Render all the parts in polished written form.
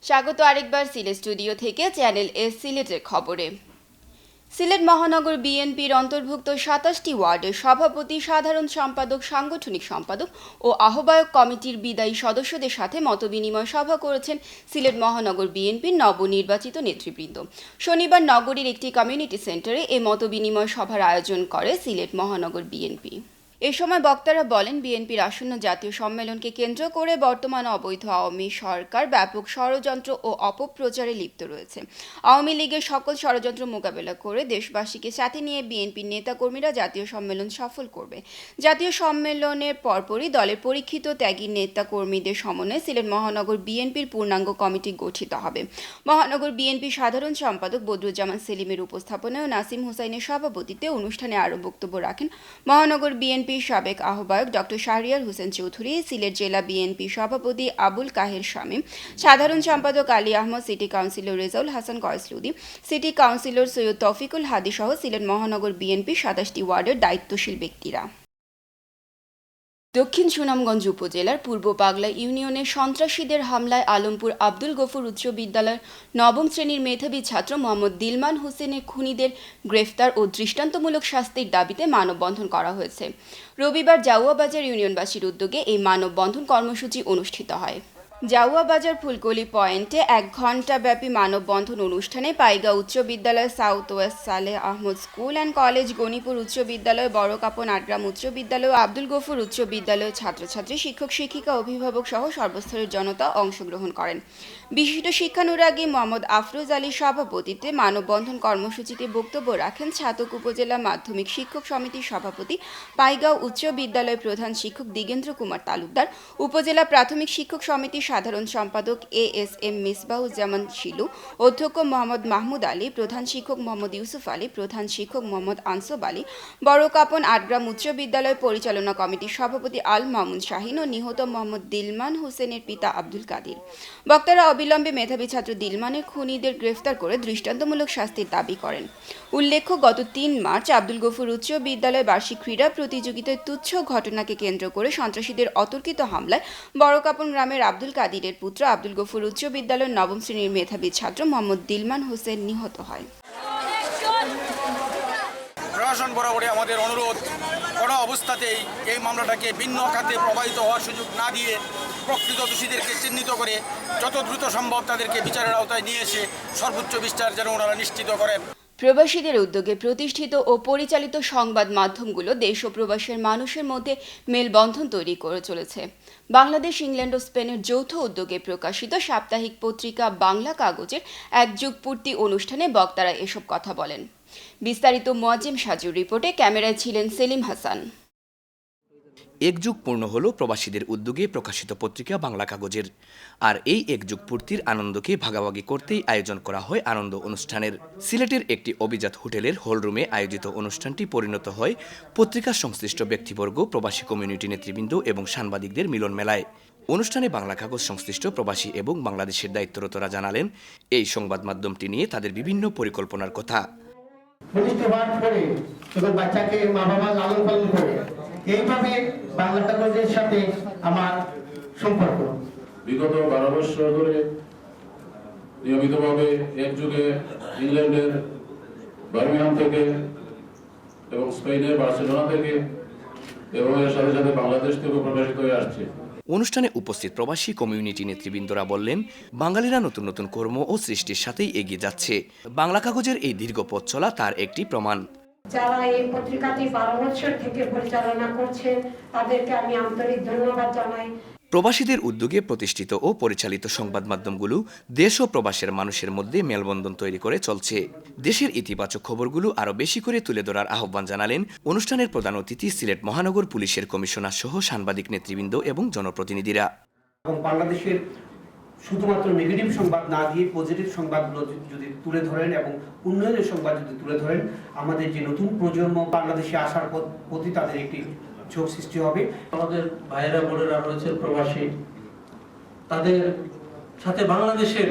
স্বাগত আরেকবার সিলেট স্টুডিও থেকে চ্যানেল এস সিলেটের খবরে। সিলেট মহানগর বিএনপির অন্তর্ভুক্ত ২৭টি ওয়ার্ডের সভাপতি, সাধারণ সম্পাদক, সাংগঠনিক সম্পাদক ও আহ্বায়ক কমিটির বিদায়ী সদস্যদের সাথে মতবিনিময় সভা করেছেন সিলেট মহানগর বিএনপির নবনির্বাচিত নেতৃবৃন্দ। শনিবার নগরীর একটি কমিউনিটি সেন্টারে এ মতবিনিময় সভার আয়োজন করে সিলেট মহানগর বিএনপি। এ সময় বক্তারা বলেন, বিএনপির আসন্ন জাতীয় সম্মেলনকে কেন্দ্র করে বর্তমান অবৈধ আওয়ামী সরকার ব্যাপক ষড়যন্ত্র ও অপপ্রচারে লিপ্ত রয়েছে। আওয়ামী লীগের সকল ষড়যন্ত্র মোকাবেলা করে দেশবাসীকে সাথে নিয়ে বিএনপির নেতাকর্মীরা জাতীয় সম্মেলন সফল করবে। জাতীয় সম্মেলনের পরপরই দলের পরীক্ষিত ত্যাগী নেতাকর্মীদের সমন্বয়ে সিলেট মহানগর বিএনপির পূর্ণাঙ্গ কমিটি গঠিত হবে। মহানগর বিএনপির সাধারণ সম্পাদক বদরুজ্জামান সেলিমের উপস্থাপনায় ও নাসিম হুসাইনের সভাপতিত্বে অনুষ্ঠানে আরও বক্তব্য রাখেন মহানগর বিএনপির সাবেক আহ্বায়ক ডক্টর শাহরিয়ার হোসেন চৌধুরী, সিলেট জেলা বিএনপি সভাপতি আবুল কাহের শামীম, সাধারণ সম্পাদক আলী আহমদ, সিটি কাউন্সিলর রেজাউল হাসান কয়েসলুদি, সিটি কাউন্সিলর সৈয়দ তৌফিকুল হাদি সহ সিলেট মহানগর বিএনপির ২৭টি ওয়ার্ডের দায়িত্বশীল ব্যক্তিরা। দক্ষিণ সুনামগঞ্জ উপজেলার পূর্ব পাগলা ইউনিয়নের সন্ত্রাসীদের হামলায় আলমপুর আব্দুল গফুর উচ্চ বিদ্যালয়ের নবম শ্রেণীর মেধাবী ছাত্র মোহাম্মদ দিলমান হোসেনের খুনিদের গ্রেফতার ও দৃষ্টান্তমূলক শাস্তির দাবিতে মানববন্ধন করা হয়েছে। রবিবার জাউয়াবাজার ইউনিয়নবাসীর উদ্যোগে এই মানববন্ধন কর্মসূচি অনুষ্ঠিত হয়। জাউয়াবাজার ফুলকলি পয়েন্টে ১ ঘণ্টাব্যাপী মানববন্ধন অনুষ্ঠানে পাইগা উচ্চ বিদ্যালয়, south west Saleh Ahmad school and college, Ganipur উচ্চ বিদ্যালয়, বড়কাপন আটগ্রাম উচ্চ বিদ্যালয়, আব্দুল গফুর উচ্চ বিদ্যালয়ের ছাত্রছাত্রী, শিক্ষক শিক্ষিকা, অভিভাবক সহ সর্বস্তরের জনতা অংশগ্রহণ করেন। বিশিষ্ট শিক্ষানুরাগী মোহাম্মদ আফরোজ আলীর সভাপতিত্বে মানববন্ধন কর্মসূচিতে বক্তব্য রাখেন ছাতক উপজেলা মাধ্যমিক শিক্ষক সমিতির সভাপতি, পাইগাঁও উচ্চ বিদ্যালয়ের প্রধান শিক্ষক দিগেন্দ্র কুমার তালুকদার, উপজেলা প্রাথমিক শিক্ষক সমিতির সাধারণ সম্পাদক এএসএম মিসবাহুজ্জামান শিলু, অধ্যক্ষ মোহাম্মদ মাহমুদ আলী, প্রধান শিক্ষক মোহাম্মদ ইউসুফ আলী, প্রধান শিক্ষক মোহাম্মদ আনসব আলী, বড়কাপন আটগ্রাম উচ্চ বিদ্যালয় পরিচালনা কমিটির সভাপতি আল মামুন শাহিন ও নিহত মোহাম্মদ দিলমান হোসেনের পিতা আব্দুল কাদির। বক্তারা অবিলম্বে মেধাবী ছাত্র দিলমানের খুনিদের গ্রেফতার করে দৃষ্টান্তমূলক শাস্তির দাবি করেন। উল্লেখ্য, গত ৩ মার্চ আব্দুল গফুর উচ্চ বিদ্যালয় বার্ষিক ক্রীড়া প্রতিযোগিতায় তুচ্ছ ঘটনাকে কেন্দ্র করে সন্ত্রাসীদের অতর্কিত হামলায় বড়কাপন গ্রামের আব্দুল কাদিরের পুত্র আব্দুল গফুর উচ্চ বিদ্যালয়ের নবম শ্রেণীর মেধাবী ছাত্র মোহাম্মদ দিলমান হোসেন নিহত হয়। প্রশাসন বরাবরই আমাদের অনুরোধ, কোনো অবস্থাতেই এই মামলাটাকে ভিন্ন খাতে প্রবাহিত হওয়ার সুযোগ না দিয়ে প্রকৃত দোষীদেরকে চিহ্নিত করে যত দ্রুত সম্ভব তাদেরকে বিচারের আওতায় নিয়ে এসে সর্বোচ্চ বিচার যেন ওনারা নিশ্চিত করেন। প্রবাসীদের উদ্যোগে প্রতিষ্ঠিত ও পরিচালিত সংবাদ মাধ্যমগুলো দেশ ও প্রবাসের মানুষের মধ্যে মেলবন্ধন তৈরি করে চলেছে। বাংলাদেশ, ইংল্যান্ড ও স্পেনের যৌথ উদ্যোগে প্রকাশিত সাপ্তাহিক পত্রিকা বাংলা কাগজের ১ যুগ পূর্তি অনুষ্ঠানে বক্তারা এসব কথা বলেন। বিস্তারিত মোয়াজ্জেম সাজুর রিপোর্টে, ক্যামেরায় ছিলেন সেলিম হাসান। ১ যুগ পূর্ণ হলো প্রবাসীদের উদ্যোগে প্রকাশিত পত্রিকা বাংলা কাগজের। আর এই ১ যুগ পূর্তির আনন্দকে ভাগাভাগি করতেই আয়োজন করা হয় আনন্দ অনুষ্ঠানের। সিলেটের একটি অভিজাত হোটেলের হলরুমে আয়োজিত অনুষ্ঠানটি পরিণত হয় পত্রিকা সংশ্লিষ্ট ব্যক্তিবর্গ, প্রবাসী কমিউনিটি নেতৃবৃন্দ এবং সাংবাদিকদের মিলন মেলায়। অনুষ্ঠানে বাংলা কাগজ সংশ্লিষ্ট প্রবাসী এবং বাংলাদেশের দায়িত্বরতরা জানালেন এই সংবাদ মাধ্যমটি নিয়ে তাদের বিভিন্ন পরিকল্পনার কথা। বাচ্চাকে মা বাবা লালন পালন করে এইভাবে বাংলা কাগজের সাথে আমার সম্পর্ক বিগত 12 বছর ধরে নিয়মিতভাবে ১ যুগে ইংল্যান্ডের বার্মিংহাম থেকে এবং স্পেনের বার্সেলোনা থেকে এবং এর সাথে সাথে বাংলাদেশ থেকেও প্রকাশিত হয়ে আসছে। অনুষ্ঠানে উপস্থিত প্রবাসী কমিউনিটি নেতৃবৃন্দরা বললেন, বাঙালিরা নতুন নতুন কর্ম ও সৃষ্টির সাথেই এগিয়ে যাচ্ছে। বাংলা কাগজের এই দীর্ঘ পথ চলা তার একটি প্রমাণ। যারা এই পত্রিকাটি 12 বছর থেকে পরিচালনা করছেন তাদেরকে আমি আন্তরিক ধন্যবাদ জানাই। প্রবাসীদের উদ্যোগে প্রতিষ্ঠিত ও পরিচালিত সংবাদ মাধ্যমগুলো দেশ ও প্রবাসের মানুষের মধ্যে মেলবন্ধন তৈরি করে চলছে। দেশের ইতিবাচক খবরগুলো আরও বেশি করে তুলে ধরার আহ্বান জানালেন অনুষ্ঠানের প্রধান অতিথি সিলেট মহানগর পুলিশের কমিশনার সহ সাংবাদিক নেতৃবৃন্দ এবং জনপ্রতিনিধিরা। বাংলাদেশের শুধুমাত্র নেগেটিভ সংবাদ না দিয়ে পজিটিভ সংবাদগুলো যদি তুলে ধরেন এবং উন্নয়নের সংবাদ যদি তুলে ধরেন, আমাদের যে নতুন প্রজন্ম বাংলাদেশে আসার প্রতি তাদের একটি ঝোঁক সৃষ্টি হবে। আমাদের ভাইয়েরা বোনেরা রয়েছে প্রবাসী, তাদের সাথে বাংলাদেশের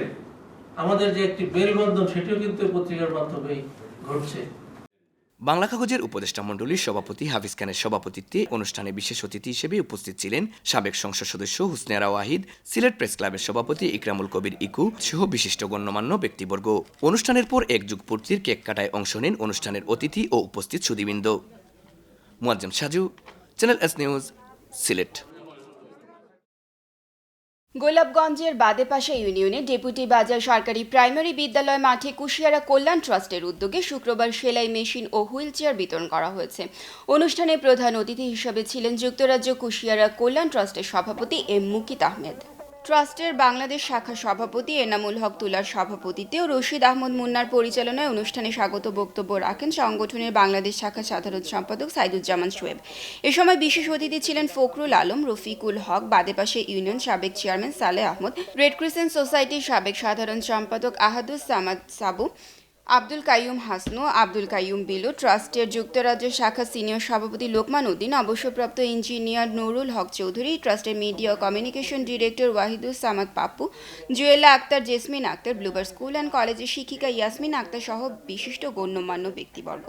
আমাদের যে একটি মেলবন্ধন সেটিও কিন্তু পত্রিকার মাধ্যমেই ঘটছে। বাংলা কাগজের উপদেষ্টা মণ্ডলীর সভাপতি হাফিজ খানের সভাপতিত্বে অনুষ্ঠানে বিশেষ অতিথি হিসেবে উপস্থিত ছিলেন সাবেক সংসদ সদস্য হুসনেরা ওয়াহিদ, সিলেট প্রেস ক্লাবের সভাপতি ইকরামুল কবির ইকু সহ বিশিষ্ট গণ্যমান্য ব্যক্তিবর্গ। অনুষ্ঠানের পর এক যুগ পূর্তির কেক কাটায় অংশ নেন অনুষ্ঠানের অতিথি ও উপস্থিত সুধীবৃন্দ। Muazzam Saju, channel S news, Sylhet. গোলাপগঞ্জের বাদেপাশা ইউনিয়নে ডেপুটি বাজার সরকারি প্রাইমারি বিদ্যালয় মাঠে কুশিয়ারা কল্যাণ ট্রাস্টের উদ্যোগে শুক্রবার সেলাই মেশিন ও হুইল চেয়ার বিতরণ করা হয়েছে। অনুষ্ঠানে প্রধান অতিথি হিসেবে ছিলেন যুক্তরাজ্য কুশিয়ারা কল্যাণ ট্রাস্টের সভাপতি এম মুকিত আহমেদ। ট্রাস্টের বাংলাদেশ শাখা সভাপতি এনামুল হক তুলার সভাপতিত্বে ও রশিদ আহমদ মুন্নার পরিচালনায় অনুষ্ঠানে স্বাগত বক্তব্য রাখেন সংগঠনের বাংলাদেশ শাখা সাধারণ সম্পাদক সাইদুজ্জামান শোয়েব। এ সময় বিশেষ অতিথি ছিলেন ফখরুল আলম, রফিকুল হক, বাদেপাশা ইউনিয়ন সাবেক chairman Saleh Ahmad, red crescent সোসাইটির সাবেক সাধারণ সম্পাদক আহাদুস সামাদ সাবু, আব্দুল কাইয়ুম হাসনু, আব্দুল কাইয়ুম বিলু, ট্রাস্টের যুক্তরাজ্য শাখা সিনিয়র সভাপতি লোকমান উদ্দিন, অবসরপ্রাপ্ত ইঞ্জিনিয়ার নুরুল হক চৌধুরী, ট্রাস্টের মিডিয়া ও কমিউনিকেশন ডিরেক্টর ওয়াহিদুস সামাদ পাপ্পু, জুয়েলা আক্তার, জেসমিন আক্তার, ব্লুবার স্কুল অ্যান্ড কলেজের শিক্ষিকা ইয়াসমিন আক্তার সহ বিশিষ্ট গণ্যমান্য ব্যক্তিবর্গ।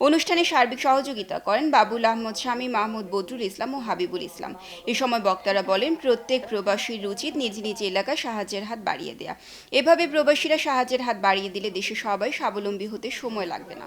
অনুষ্ঠানে সার্বিক সহযোগিতা করেন বাবুল আহমদ, শামী মাহমুদ, বদরুল ইসলাম ও হাবিবুল ইসলাম। এ সময় বক্তারা বলেন, প্রত্যেক প্রবাসীর উচিত নিজ নিজ এলাকায় সাহায্যের হাত বাড়িয়ে দেয়া। এভাবে প্রবাসীরা সাহায্যের হাত বাড়িয়ে দিলে দেশে সবাই স্বাবলম্বী হতে সময় লাগবে না।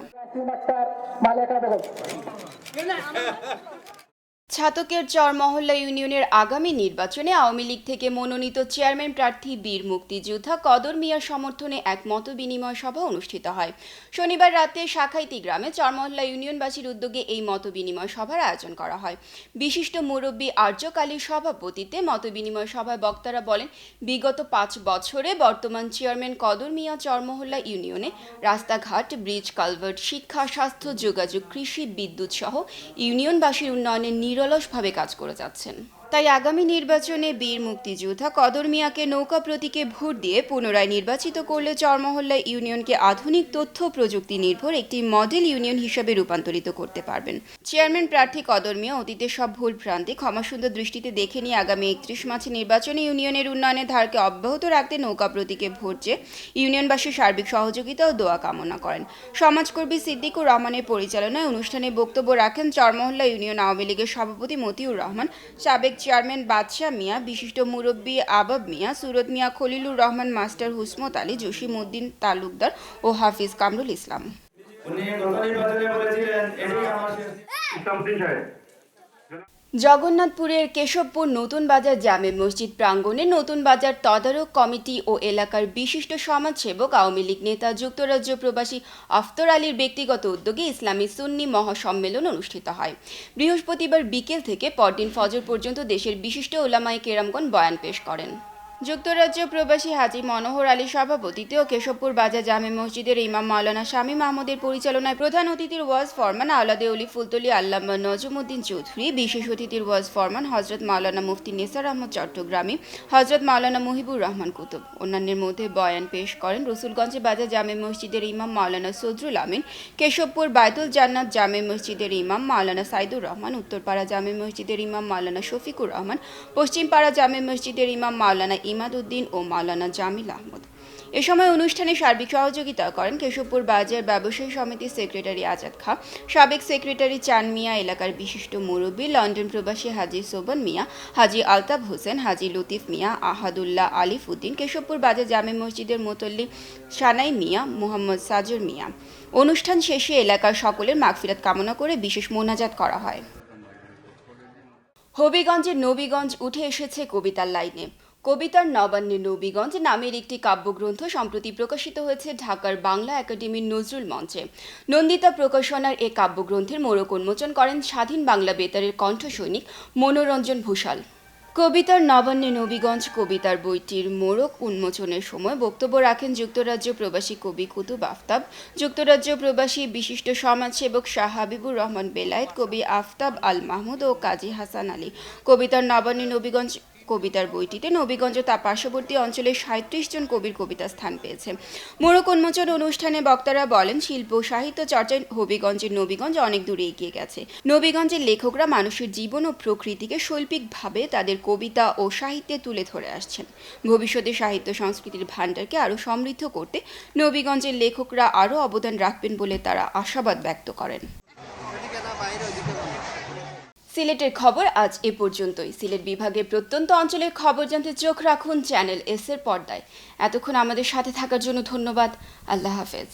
ছাতকের চর মহল্লা ইউনিয়নের আগামী নির্বাচনে আওয়ামী লীগ থেকে মনোনীত চেয়ারম্যান প্রার্থী বীর মুক্তিযোদ্ধা কদর মিয়ার সমর্থনে এক মতবিনিময় সভা অনুষ্ঠিত হয়। শনিবার রাতে শাখাইতি গ্রামে চরমহল্লা ইউনিয়নবাসীর উদ্যোগে এই মতবিনিময় সভার আয়োজন করা হয়। বিশিষ্ট মুরব্বী আর্যক আলীর সভাপতিত্বে মতবিনিময় সভায় বক্তারা বলেন, বিগত 5 বছরে বর্তমান চেয়ারম্যান কদর মিয়া চরমহল্লা ইউনিয়নে রাস্তাঘাট, ব্রিজ, কালভার্ট, শিক্ষা, স্বাস্থ্য, যোগাযোগ, কৃষি, বিদ্যুৎ সহ ইউনিয়নবাসীর উন্নয়নে নিরলসভাবে কাজ করে যাচ্ছেন। তাই আগামী নির্বাচনে বীর মুক্তিযোদ্ধা কদর মিয়াকে নৌকা প্রতীকে ভোট দিয়ে পুনরায় নির্বাচিত করলে চরমহল্লা ইউনিয়নকে আধুনিক তথ্য প্রযুক্তি নির্ভর একটি মডেল ইউনিয়ন হিসেবে রূপান্তরিত করতে পারবেন। চেয়ারম্যান প্রার্থী কদর মিয়া অতীতের সব ভুল ভ্রান্তি ক্ষমাসুন্দর দৃষ্টিতে দেখে নিয়ে আগামী 31 মার্চে নির্বাচনে ইউনিয়নের উন্নয়নের ধারকে অব্যাহত রাখতে নৌকা প্রতীকে ভোট দিয়ে ইউনিয়নবাসীর সার্বিক সহযোগিতা ও দোয়া কামনা করেন। সমাজকর্মী সিদ্দিকুর রহমানের পরিচালনায় অনুষ্ঠানে বক্তব্য রাখেন চরমহল্লা ইউনিয়ন আওয়ামী লীগের সভাপতি মতিউর রহমান, সাবেক চেয়ারম্যান বাদশাহ মিয়া, বিশিষ্ট মুরব্বী আবাব মিয়া, সুরত মিয়া, খলিলুর রহমান, মাস্টার হুসমত আলী, জসিম উদ্দিন তালুকদার ও হাফিজ কামরুল ইসলাম। জগন্নাথপুরের কেশবপুর নতুন বাজার জামে মসজিদ প্রাঙ্গণে নতুন বাজার তদারক কমিটি ও এলাকার বিশিষ্ট সমাজসেবক আওয়ামী লীগ নেতা যুক্তরাজ্য প্রবাসী আফতর আলীর ব্যক্তিগত উদ্যোগে ইসলামী সুন্নি মহাসম্মেলন অনুষ্ঠিত হয়। বৃহস্পতিবার বিকেল থেকে পরদিন ফজর পর্যন্ত দেশের বিশিষ্ট ওলামায়ে কেরামগণ বয়ান পেশ করেন। যুক্তরাজ্য প্রবাসী হাজী মনোহর আলী সভাপতিত্বে ও কেশবপুর বাজার জামে মসজিদের ইমাম মাওলানা শামীম আহমদের পরিচালনায় প্রধান অতিথির ওয়াজ ফরমান আওলাদে অলি ফুলতলি আল্লামা নজমুদ্দিন চৌধুরী, বিশেষ অতিথির ওয়াজ ফরমান হজরত মাওলানা মুফতি নেসার আহমদ চট্টগ্রামী, হজরত মাওলানা মুহিবুর রহমান কুতুব। অন্যান্যের মধ্যে বয়ান পেশ করেন রসুলগঞ্জে বাজার জামে মসজিদের ইমাম মাওলানা সদরুল আমিন, কেশবপুর বায়তুল জান্নাত জামে মসজিদের ইমাম মাওলানা সাইদুর রহমান, উত্তরপাড়া জামে মসজিদের ইমাম মাওলানা শফিকুর রহমান, পশ্চিমপাড়া জামে মসজিদের ইমাম মাওলানা ইমাদ উদ্দিন ও মাওলানা জামিল আহমদ। এ সময় অনুষ্ঠানে সার্বিক সহযোগিতা করেন কেশবপুর বাজার ব্যবসায়ী সমিতির সেক্রেটারি আজাদ খাঁ, সাবেক সেক্রেটারি চান মিয়া, এলাকার বিশিষ্ট মুরব্বী লন্ডন প্রবাসী হাজী সোবন মিয়া, হাজী আলতাফ হোসেন, হাজী লতিফ মিয়া, আহাদুল্লাহ আলিফ উদ্দিন, কেশবপুর বাজার জামে মসজিদের মুতল্লি সানাই মিয়া, মোহাম্মদ সাজর মিয়া। অনুষ্ঠান শেষে এলাকার সকলের মাগফিরাত কামনা করে বিশেষ মোনাজাত করা হয়। হবিগঞ্জের নবীগঞ্জ উঠে এসেছে কবিতার লাইনে। কবিতার নবান্নে নবীগঞ্জ নামের একটি কাব্যগ্রন্থ সম্প্রতি প্রকাশিত হয়েছে ঢাকার বাংলা একাডেমির নজরুল মঞ্চে। নন্দিতা প্রকাশনার এ কাব্যগ্রন্থের মোড়ক উন্মোচন করেন স্বাধীন বাংলা বেতারের কণ্ঠসৈনিক মনোরঞ্জন ভূষাল। কবিতার নবান্নে নবীগঞ্জ কবিতার বইটির মোড়ক উন্মোচনের সময় বক্তব্য রাখেন যুক্তরাজ্য প্রবাসী কবি কুতুব আফতাব, যুক্তরাজ্য প্রবাসী বিশিষ্ট সমাজসেবক শাহ হাবিবুর রহমান বেলায়েত, কবি আফতাব আল মাহমুদ ও কাজী হাসান আলী। কবিতার নবান্নে নবীগঞ্জ কবিতার বইটিতে নবীগঞ্জ ও তার পার্শ্ববর্তী অঞ্চলের ৩৭ জন কবির কবিতা স্থান পেয়েছে। মোড়ক উন্মোচন অনুষ্ঠানে বক্তারা বলেন, শিল্প ও সাহিত্য চর্চায় হবিগঞ্জের নবীগঞ্জ অনেক দূরে এগিয়ে গেছে। নবীগঞ্জের লেখকরা মানুষের জীবন ও প্রকৃতিকে শৈল্পিকভাবে তাদের কবিতা ও সাহিত্যে তুলে ধরে আসছেন। ভবিষ্যতে সাহিত্য সংস্কৃতির ভাণ্ডারকে আরও সমৃদ্ধ করতে নবীগঞ্জের লেখকরা আরও অবদান রাখবেন বলে তারা আশাবাদ ব্যক্ত করেন। সিলেটের খবর আজ এ পর্যন্তই। সিলেট বিভাগের প্রত্যন্ত অঞ্চলের খবর জানতে চোখ রাখুন চ্যানেল এস এর পর্দায়। এতক্ষণ আমাদের সাথে থাকার জন্য ধন্যবাদ। আল্লাহ হাফেজ।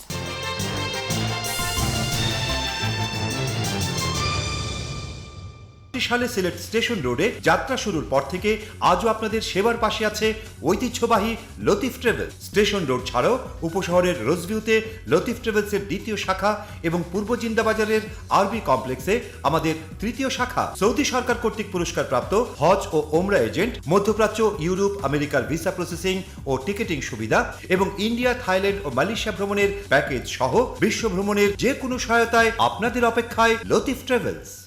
সালে সিলেট স্টেশন রোডে যাত্রা শুরুর পর থেকে আজও আপনাদের সেবার পাশে আছে ঐতিহ্যবাহী লতিফ ট্রাভেলস। স্টেশন রোড ছাড়াও উপশহরের রোজভিউতে লতিফ ট্রাভেলসের দ্বিতীয় শাখা এবং পূর্ব জিন্দাবাজারের আরবি কমপ্লেক্সে আমাদের তৃতীয় শাখা। সৌদি সরকার কর্তৃক পুরস্কারপ্রাপ্ত হজ ও ওমরা এজেন্ট, মধ্যপ্রাচ্য, ইউরোপ, আমেরিকার ভিসা প্রসেসিং ও টিকেটিং সুবিধা এবং ইন্ডিয়া, থাইল্যান্ড ও মালয়েশিয়া ভ্রমণের প্যাকেজ সহ বিশ্ব ভ্রমণের যে কোনো সহায়তায় আপনাদের অপেক্ষায় লতিফ ট্রাভেলস।